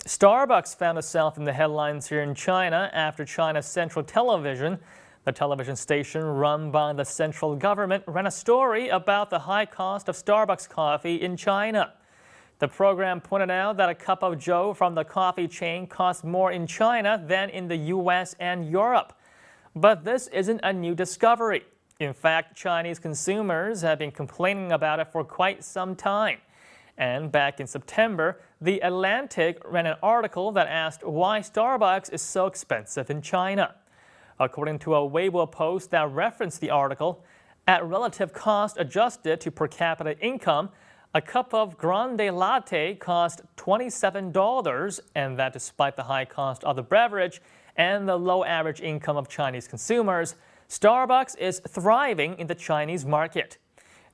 Starbucks found itself in the headlines here in China after China's Central Television, the television station run by the central government, ran a story about the high cost of Starbucks coffee in China. The program pointed out that a cup of joe from the coffee chain costs more in China than in the US and Europe. But this isn't a new discovery. In fact, Chinese consumers have been complaining about it for quite some time. And back in September, The Atlantic ran an article that asked why Starbucks is so expensive in China. According to a Weibo post that referenced the article, at relative cost adjusted to per capita income, a cup of grande latte cost $27, and that despite the high cost of the beverage and the low average income of Chinese consumers, Starbucks is thriving in the Chinese market.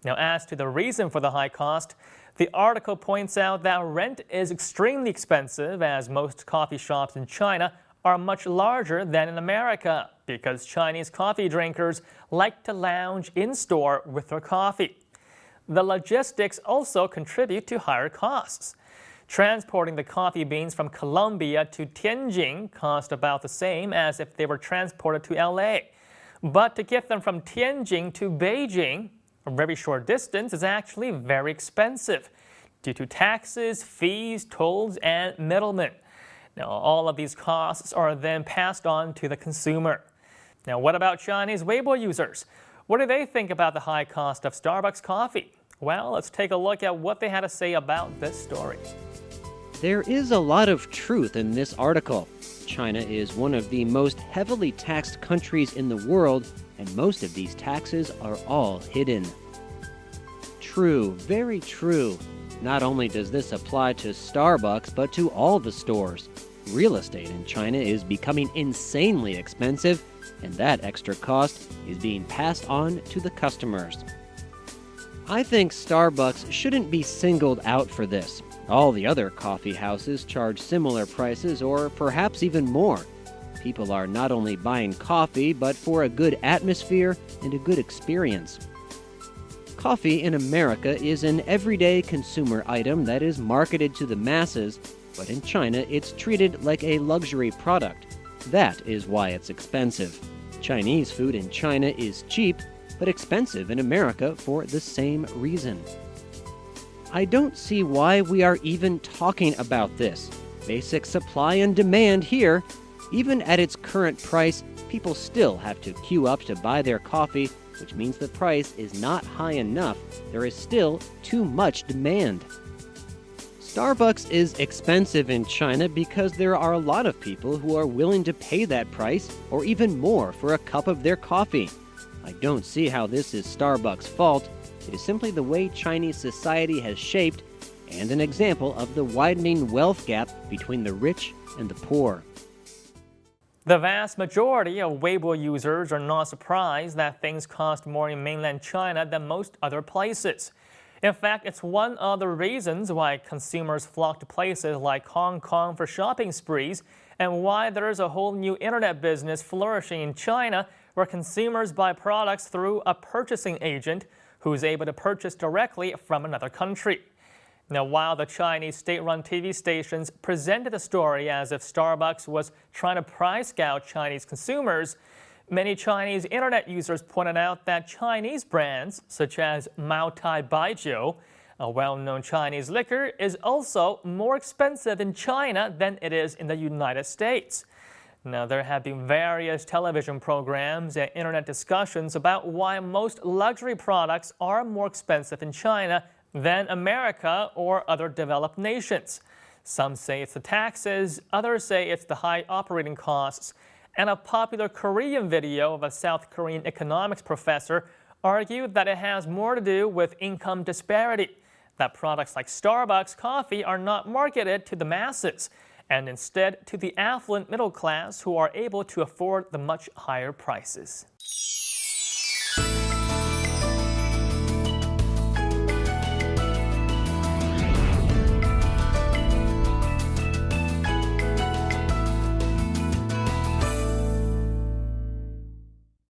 Now, as to the reason for the high cost, the article points out that rent is extremely expensive, as most coffee shops in China are much larger than in America because Chinese coffee drinkers like to lounge in-store with their coffee. The logistics also contribute to higher costs. Transporting the coffee beans from Colombia to Tianjin cost about the same as if they were transported to LA. But to get them from Tianjin to Beijing, a very short distance, is actually very expensive due to taxes, fees, tolls, and middlemen. Now, all of these costs are then passed on to the consumer. Now, what about Chinese Weibo users? What do they think about the high cost of Starbucks coffee? Well, let's take a look at what they had to say about this story. There is a lot of truth in this article. China is one of the most heavily taxed countries in the world, and most of these taxes are all hidden. True, very true. Not only does this apply to Starbucks, but to all the stores. Real estate in China is becoming insanely expensive, and that extra cost is being passed on to the customers. I think Starbucks shouldn't be singled out for this. All the other coffee houses charge similar prices or perhaps even more. People are not only buying coffee, but for a good atmosphere and a good experience. Coffee in America is an everyday consumer item that is marketed to the masses, but in China it's treated like a luxury product. That is why it's expensive. Chinese food in China is cheap, but expensive in America for the same reason. I don't see why we are even talking about this. Basic supply and demand here. Even at its current price, people still have to queue up to buy their coffee, which means the price is not high enough. There is still too much demand. Starbucks is expensive in China because there are a lot of people who are willing to pay that price or even more for a cup of their coffee. I don't see how this is Starbucks' fault. It is simply the way Chinese society has shaped and an example of the widening wealth gap between the rich and the poor. The vast majority of Weibo users are not surprised that things cost more in mainland China than most other places. In fact, it's one of the reasons why consumers flock to places like Hong Kong for shopping sprees, and why there is a whole new internet business flourishing in China where consumers buy products through a purchasing agent who is able to purchase directly from another country. Now, while the Chinese state-run TV stations presented the story as if Starbucks was trying to price gouge Chinese consumers, many Chinese internet users pointed out that Chinese brands, such as Maotai Baijiu, a well-known Chinese liquor, is also more expensive in China than it is in the United States. Now, there have been various television programs and internet discussions about why most luxury products are more expensive in China than America or other developed nations. Some say it's the taxes, others say it's the high operating costs, and a popular Korean video of a South Korean economics professor argued that it has more to do with income disparity, that products like Starbucks coffee are not marketed to the masses, and instead to the affluent middle class who are able to afford the much higher prices.